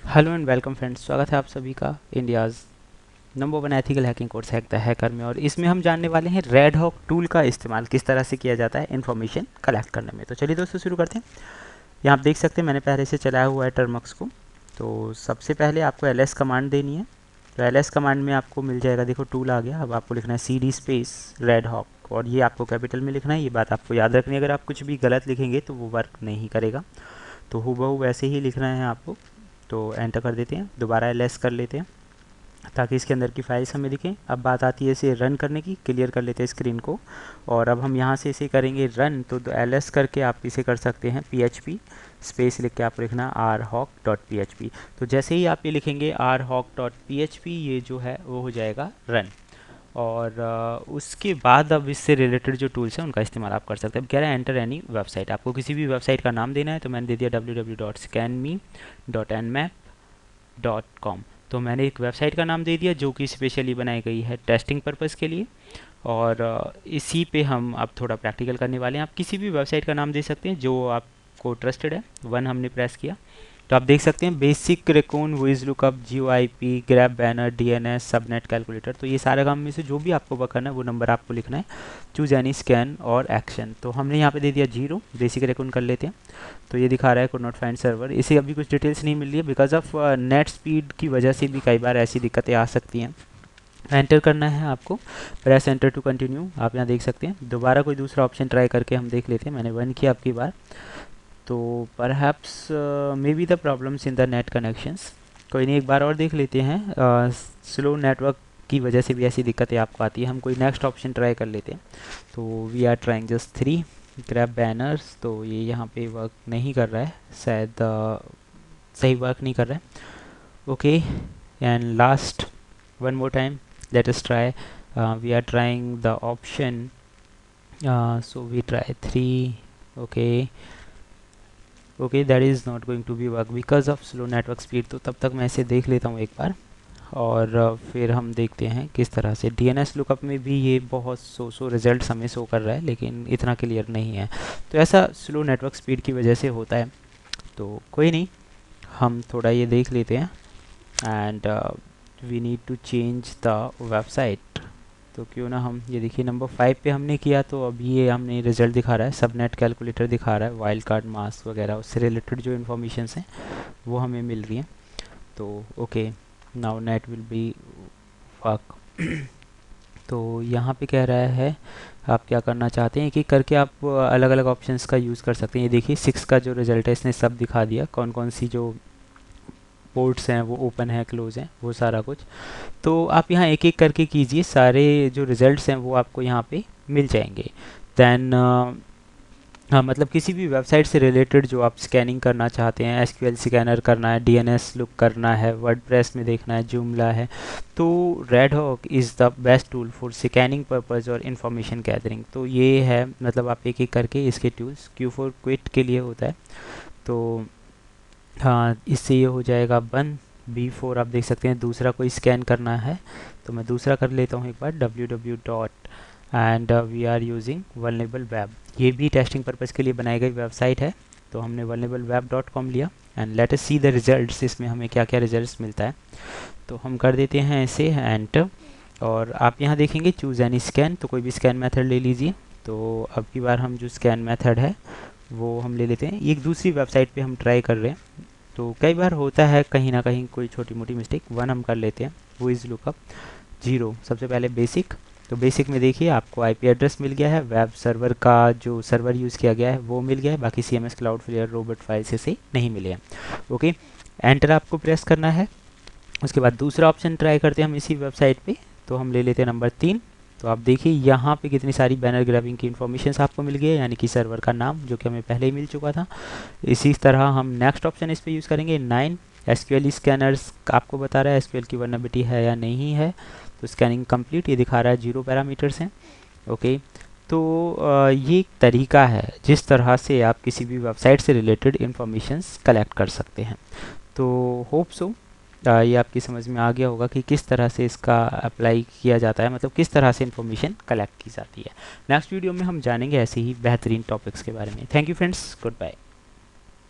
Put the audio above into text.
Hello and welcome friends, स्वागत है आप सभी का India's number 1 ethical hacking course hack the hacker में। और इसमें हम जानने वाले हैं रेड हॉक टूल का इस्तेमाल किस तरह से किया जाता है इन्फॉर्मेशन कलेक्ट करने में। तो चलिए दोस्तों शुरू करते हैं। यहाँ आप देख सकते हैं मैंने पहले से चलाया हुआ है टर्मक्स को। तो सबसे पहले आपको ls कमांड देनी है। तो ls कमांड में आपको मिल जाएगा, देखो टूल आ गया। अब आपको लिखना है cd स्पेस रेड हॉक और ये आपको कैपिटल में लिखना है। ये बात आपको याद रखनी है, अगर आप कुछ भी गलत लिखेंगे तो वो वर्क नहीं करेगा। तो हूबहू वैसे ही लिखना है आपको। तो एंटर कर देते हैं, दोबारा ls कर लेते हैं ताकि इसके अंदर की फाइल्स हमें दिखें। अब बात आती है इसे रन करने की। क्लियर कर लेते हैं स्क्रीन को और अब हम यहाँ से इसे करेंगे रन। तो ls करके आप इसे कर सकते हैं php स्पेस लिख के आपको लिखना rhawk.php। तो जैसे ही आप ये लिखेंगे rhawk.php, ये जो है वो हो जाएगा रन। और उसके बाद अब इससे रिलेटेड जो टूल्स हैं उनका इस्तेमाल आप कर सकते हैं। अब कह रहा है एंटर एनी वेबसाइट, आपको किसी भी वेबसाइट का नाम देना है। तो मैंने दे दिया www.scanme.nmap.com। तो मैंने एक वेबसाइट का नाम दे दिया जो कि स्पेशली बनाई गई है टेस्टिंग पर्पज़ के लिए। और इसी पे हम अब थोड़ा प्रैक्टिकल करने वाले हैं। आप किसी भी वेबसाइट का नाम दे सकते हैं जो आपको ट्रस्टेड है। वन हमने प्रेस किया तो आप देख सकते हैं basic recon whois lookup GeoIP grab banner DNS subnet calculator. तो ये सारे काम में से जो भी आपको वर्क करना है वो नंबर आपको लिखना है। चूज एनी स्कैन और एक्शन, तो हमने यहाँ पे दे दिया 0। बेसिक रेकॉन कर लेते हैं। तो ये दिखा रहा है कुड नॉट फाइंड सर्वर। इसे अभी कुछ डिटेल्स नहीं मिल रही है बिकॉज ऑफ नेट स्पीड की वजह से भी कई बार ऐसी दिक्कतें आ सकती हैं। एंटर करना है आपको, प्रेस एंटर टू कंटिन्यू। आप यहाँ देख सकते हैं दोबारा कोई दूसरा ऑप्शन ट्राई करके हम देख लेते हैं। मैंने 1 किया आपकी बार, तो perhaps may be the problems in the net connections. कोई नहीं, एक बार और देख लेते हैं। स्लो नेटवर्क की वजह से भी ऐसी दिक्कतें आपको आती है। हम कोई नेक्स्ट ऑप्शन ट्राई कर लेते हैं। तो we are trying just 3 grab banners. तो ये यहाँ पे वर्क नहीं कर रहा है, शायद सही वर्क नहीं कर रहा है। Okay, and last one more time let us try. We are trying the option, so we try 3। Okay that is not going to be work because of slow network speed. तो तब तक मैं इसे देख लेता हूँ एक बार और फिर हम देखते हैं किस तरह से। DNS लुकअप में भी ये बहुत सो रिजल्ट हमें शो कर रहा है लेकिन इतना क्लियर नहीं है। तो ऐसा स्लो नेटवर्क स्पीड की वजह से होता है। तो कोई नहीं, हम थोड़ा ये देख लेते हैं and we need to change the website. तो क्यों ना हम ये देखिए नंबर 5 पे हमने किया तो अभी ये हमने रिजल्ट दिखा रहा है, सबनेट कैलकुलेटर दिखा रहा है, वाइल्ड कार्ड मास्क वगैरह उससे रिलेटेड जो इन्फॉर्मेशन हैं वो हमें मिल रही हैं। तो okay, now net will be work. तो यहाँ पे कह रहा है आप क्या करना चाहते हैं, एक एक करके आप अलग अलग ऑप्शंस का यूज़ कर सकते हैं। ये देखिए 6 का जो रिजल्ट है इसने सब दिखा दिया, कौन कौन सी जो पोर्ट्स हैं वो ओपन है क्लोज हैं वो सारा कुछ। तो आप यहाँ एक एक करके कीजिए, सारे जो रिजल्ट्स हैं वो आपको यहाँ पे मिल जाएंगे। दैन हाँ, मतलब किसी भी वेबसाइट से रिलेटेड जो आप स्कैनिंग करना चाहते हैं, SQL स्कैनर करना है, DNS लुक करना है, वर्डप्रेस में देखना है, जूमला है, तो red hawk is the best tool for scanning purpose और इन्फॉर्मेशन गैदरिंग। तो ये है, मतलब आप एक एक करके इसके टूल्स Q4 क्विट के लिए होता है। तो हाँ, इससे ये हो जाएगा बंद। B4 आप देख सकते हैं दूसरा कोई स्कैन करना है तो मैं दूसरा कर लेता हूँ एक बार, www. And we are using vulnerable web. ये भी टेस्टिंग पर्पज़ के लिए बनाई गई वेबसाइट है। तो हमने vulnerableWeb.com लिया and let us see the results, इसमें हमें क्या क्या रिजल्ट्स मिलता है। तो हम कर देते हैं इसे एंटर और आप यहाँ देखेंगे चूज़ एनी स्कैन, तो कोई भी स्कैन मेथड ले लीजिए। तो अब की बार हम जो स्कैन मेथड है वो हम ले लेते हैं। एक दूसरी वेबसाइट पे हम ट्राई कर रहे हैं तो कई बार होता है कहीं ना कहीं कोई छोटी मोटी मिस्टेक। 1 हम कर लेते हैं, वो इज़ लुकअप 0। सबसे पहले बेसिक, तो बेसिक में देखिए आपको IP एड्रेस मिल गया है, वेब सर्वर का जो सर्वर यूज़ किया गया है वो मिल गया है, बाकी CMS क्लाउडफ्लेयर रोबोट फाइल्स से नहीं मिले हैं। ओके, एंटर आपको प्रेस करना है। उसके बाद दूसरा ऑप्शन ट्राई करते हैं हम इसी वेबसाइट पे। तो हम ले लेते हैं नंबर 3। तो आप देखिए यहाँ पे कितनी सारी बैनर ग्रैबिंग की इन्फॉर्मेशन आपको मिल गई है, यानी कि सर्वर का नाम जो कि हमें पहले ही मिल चुका था। इसी तरह हम नेक्स्ट ऑप्शन इस पर यूज़ करेंगे 9। SQL स्कैनर्स आपको बता रहा है SQL की वर्नेबिलिटी है या नहीं है। तो स्कैनिंग कंप्लीट, ये दिखा रहा है 0 पैरामीटर्स हैं। ओके, तो ये एक तरीका है जिस तरह से आप किसी भी वेबसाइट से रिलेटेड इन्फॉर्मेशंस कलेक्ट कर सकते हैं। तो होप सो ये आपकी समझ में आ गया होगा कि किस तरह से इसका अप्लाई किया जाता है, मतलब किस तरह से इन्फॉर्मेशन कलेक्ट की जाती है। नेक्स्ट वीडियो में हम जानेंगे ऐसे ही बेहतरीन टॉपिक्स के बारे में। Thank you friends, good bye.